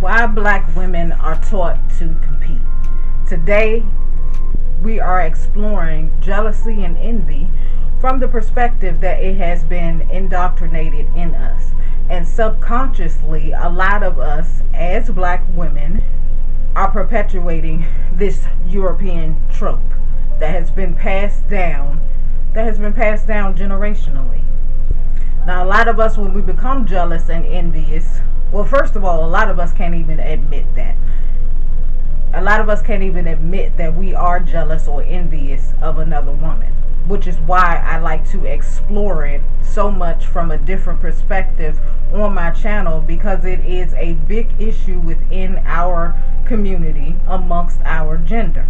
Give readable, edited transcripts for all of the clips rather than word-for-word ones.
Why black women are taught to compete. Today, we are exploring jealousy and envy from the perspective that it has been indoctrinated in us. And subconsciously, a lot of us as black women are perpetuating this European trope that has been passed down generationally. Now, a lot of us, when we become jealous and envious, well, first of all, a lot of us can't even admit that. A lot of us can't even admit that we are jealous or envious of another woman, which is why I like to explore it so much from a different perspective on my channel, because it is a big issue within our community amongst our gender.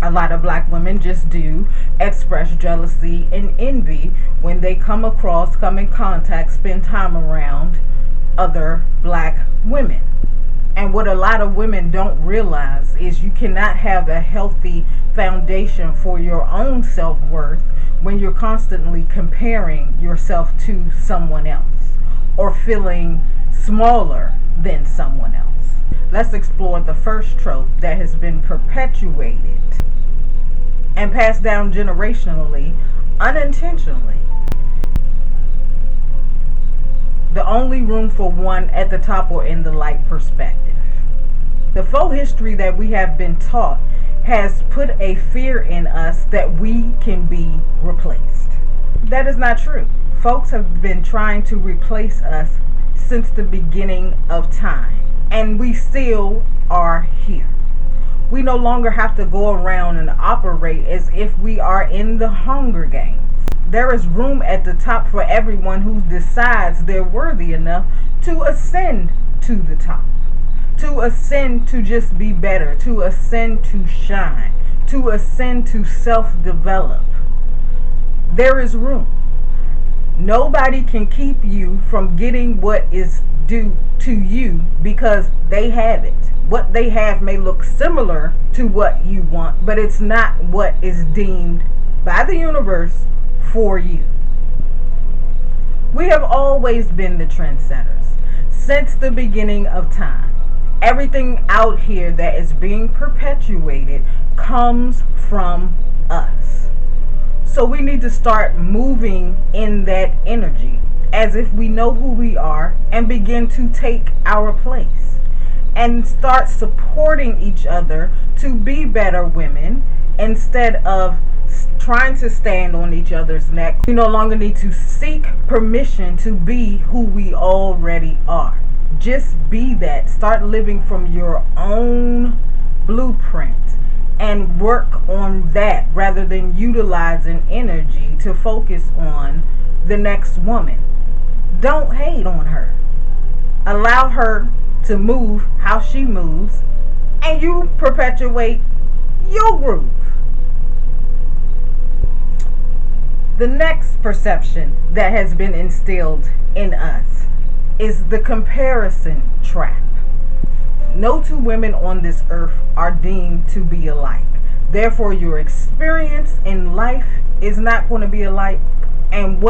A lot of black women just do express jealousy and envy when they come in contact, spend time around other black women. And what a lot of women don't realize is you cannot have a healthy foundation for your own self-worth when you're constantly comparing yourself to someone else or feeling smaller than someone else. Let's explore the first trope that has been perpetuated and passed down generationally, unintentionally. The only room for one at the top or in the light perspective. The faux history that we have been taught has put a fear in us that we can be replaced. That is not true. Folks have been trying to replace us since the beginning of time, and we still are here. We no longer have to go around and operate as if we are in the Hunger Games. There is room at the top for everyone who decides they're worthy enough to ascend to the top, to ascend to just be better, to ascend to shine, to ascend to self-develop. There is room. Nobody can keep you from getting what is due to you because they have it. What they have may look similar to what you want, but it's not what is deemed by the universe for you. We have always been the trendsetters since the beginning of time. Everything out here that is being perpetuated comes from us. So we need to start moving in that energy as if we know who we are and begin to take our place and start supporting each other to be better women instead of trying to stand on each other's neck. We no longer need to seek permission to be who we already are. Just be that. Start living from your own blueprint and work on that rather than utilizing energy to focus on the next woman. Don't hate on her. Allow her to move how she moves, and you perpetuate your groove. The next perception that has been instilled in us is the comparison trap. No two women on this earth are deemed to be alike. Therefore, your experience in life is not going to be alike, and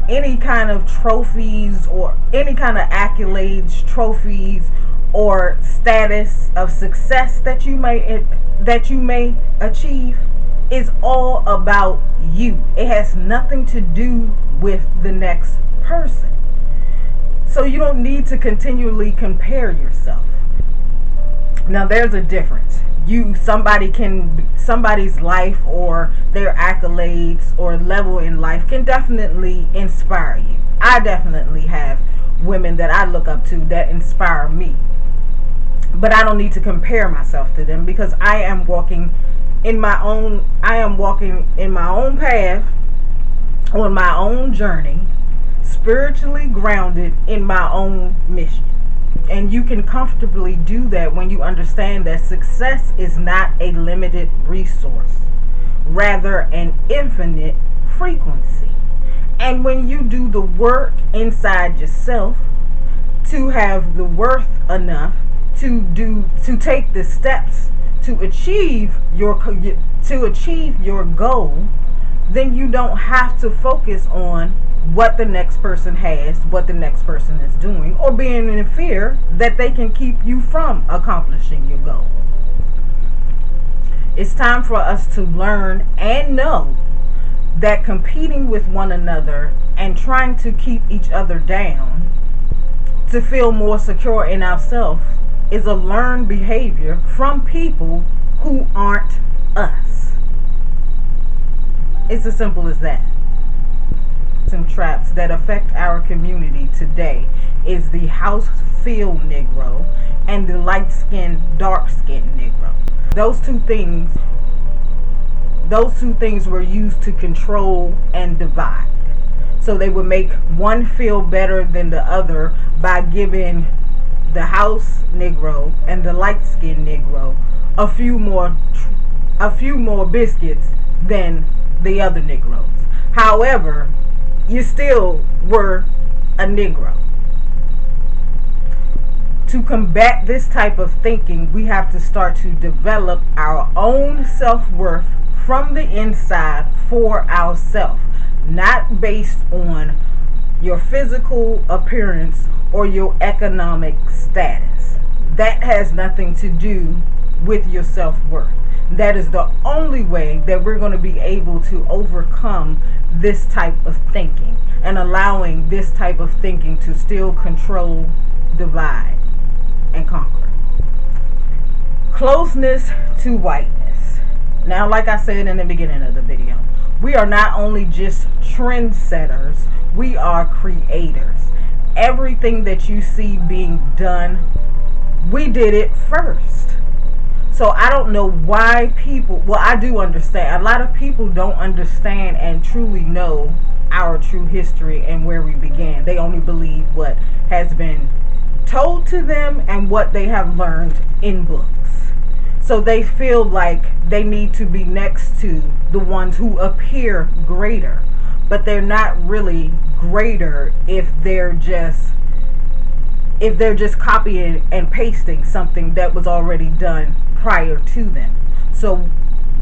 any kind of trophies or any kind of accolades, trophies, or status of success that you may achieve is all about you. It has nothing to do with the next person. So you don't need to continually compare yourself. Now there's a difference. Somebody's life or their accolades or level in life can definitely inspire you. I definitely have women that I look up to that inspire me. But I don't need to compare myself to them because I am walking in my own path, on my own journey, spiritually grounded in my own mission. And you can comfortably do that when you understand that success is not a limited resource, rather an infinite frequency. And when you do the work inside yourself to have the worth enough to take the steps to achieve your goal, then you don't have to focus on what the next person has, what the next person is doing, or being in fear that they can keep you from accomplishing your goal. It's time for us to learn and know that competing with one another and trying to keep each other down to feel more secure in ourselves is a learned behavior from people who aren't us. It's as simple as that. Some traps that affect our community today is the house feel Negro and the light skinned, dark skinned Negro. Those two things were used to control and divide. So they would make one feel better than the other by giving the house Negro and the light skinned Negro a few more biscuits than the other Negroes. However, you still were a Negro. To combat this type of thinking, we have to start to develop our own self-worth from the inside for ourselves, not based on your physical appearance or your economic status. That has nothing to do with your self-worth. That is the only way that we're going to be able to overcome this type of thinking and allowing this type of thinking to still control, divide, and conquer. Closeness to whiteness. Now, like I said in the beginning of the video, we are not only just trendsetters, we are creators. Everything that you see being done, we did it first. So I don't know why people, well, I do understand. A lot of people don't understand and truly know our true history and where we began. They only believe what has been told to them and what they have learned in books. So they feel like they need to be next to the ones who appear greater, but they're not really greater if they're just copying and pasting something that was already done prior to them. So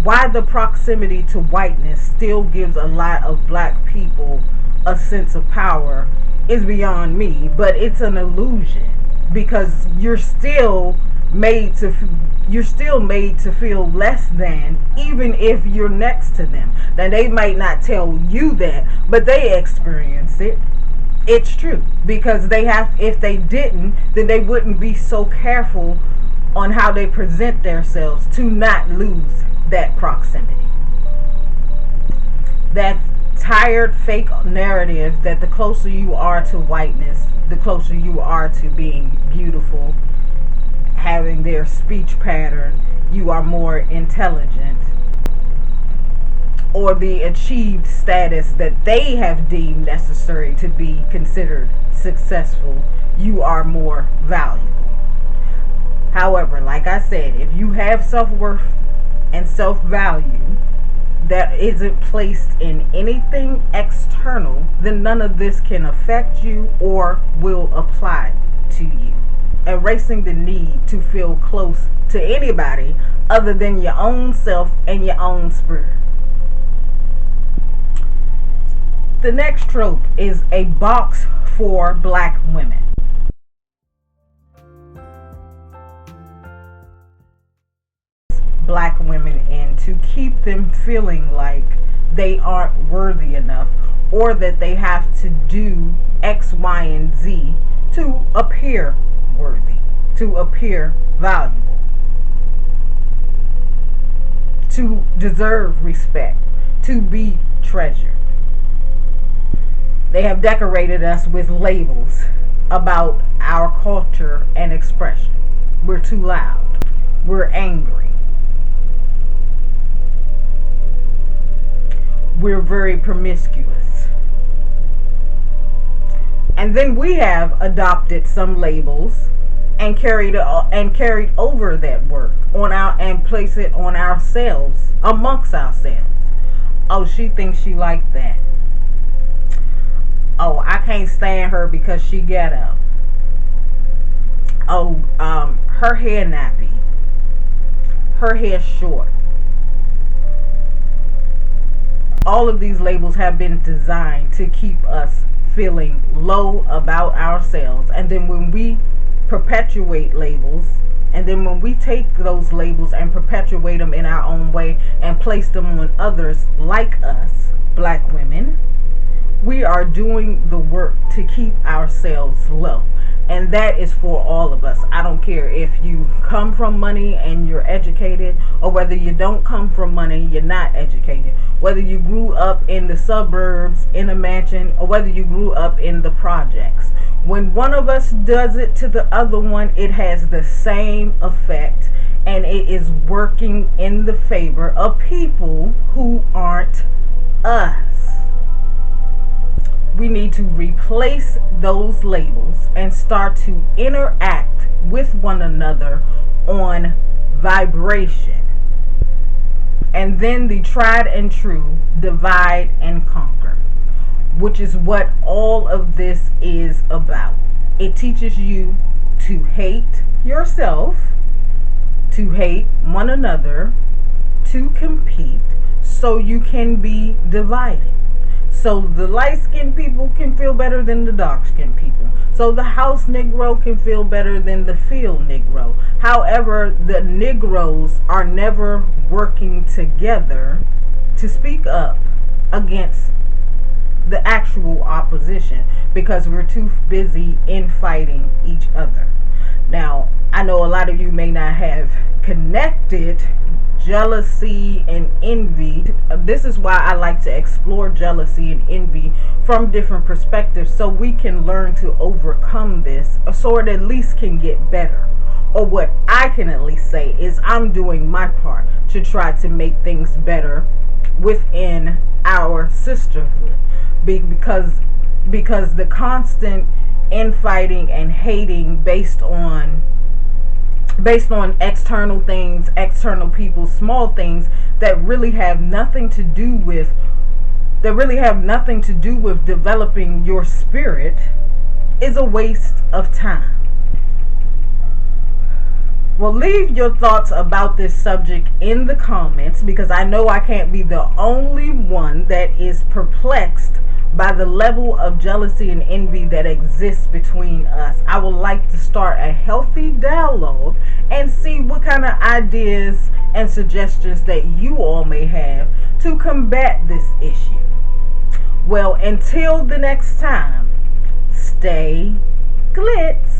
why the proximity to whiteness still gives a lot of black people a sense of power is beyond me, but it's an illusion, because you're still made to feel less than, even if you're next to them. Now, they might not tell you that, but they experience it. It's true, because if they didn't, then they wouldn't be so careful on how they present themselves to not lose that proximity. That tired fake narrative that the closer you are to whiteness, the closer you are to being beautiful, having their speech pattern, you are more intelligent, or the achieved status that they have deemed necessary to be considered successful, you are more valuable. However, like I said, if you have self-worth and self-value that isn't placed in anything external, then none of this can affect you or will apply to you. Erasing the need to feel close to anybody other than your own self and your own spirit. The next trope is a box for black women. Black women in to keep them feeling like they aren't worthy enough, or that they have to do X, Y, and Z to appear worthy, to appear valuable, to deserve respect, to be treasured. They have decorated us with labels about our culture and expression. We're too loud. We're angry. We're very promiscuous. And then we have adopted some labels and carried over that work on and place it on ourselves, amongst ourselves. Oh, she thinks she like that. Oh, I can't stand her because she ghetto. Oh, her hair nappy. Her hair short. all of these labels have been designed to keep us feeling low about ourselves. And then when we perpetuate labels, and then when we take those labels and perpetuate them in our own way and place them on others like us, black women, we are doing the work to keep ourselves low. And that is for all of us. I don't care if you come from money and you're educated, or whether you don't come from money, you're not educated. Whether you grew up in the suburbs, in a mansion, or whether you grew up in the projects. When one of us does it to the other one, it has the same effect. And it is working in the favor of people who aren't us. We need to replace those labels and start to interact with one another on vibration. And then the tried and true divide and conquer, which is what all of this is about. It teaches you to hate yourself, to hate one another, to compete, so you can be divided. So the light-skinned people can feel better than the dark-skinned people. So the house Negro can feel better than the field Negro. However, the Negroes are never working together to speak up against the actual opposition, because we're too busy infighting each other. Now, I know a lot of you may not have connected jealousy and envy. This is why I like to explore jealousy and envy from different perspectives, so we can learn to overcome this, so it at least can get better. Or what I can at least say is I'm doing my part to try to make things better within our sisterhood, because the constant infighting and hating based on external things, external people, small things that really have nothing to do with developing your spirit, is a waste of time. Well, leave your thoughts about this subject in the comments, because I know I can't be the only one that is perplexed by the level of jealousy and envy that exists between us. I would like to start a healthy dialogue and see what kind of ideas and suggestions that you all may have to combat this issue. Well, until the next time, stay glitz.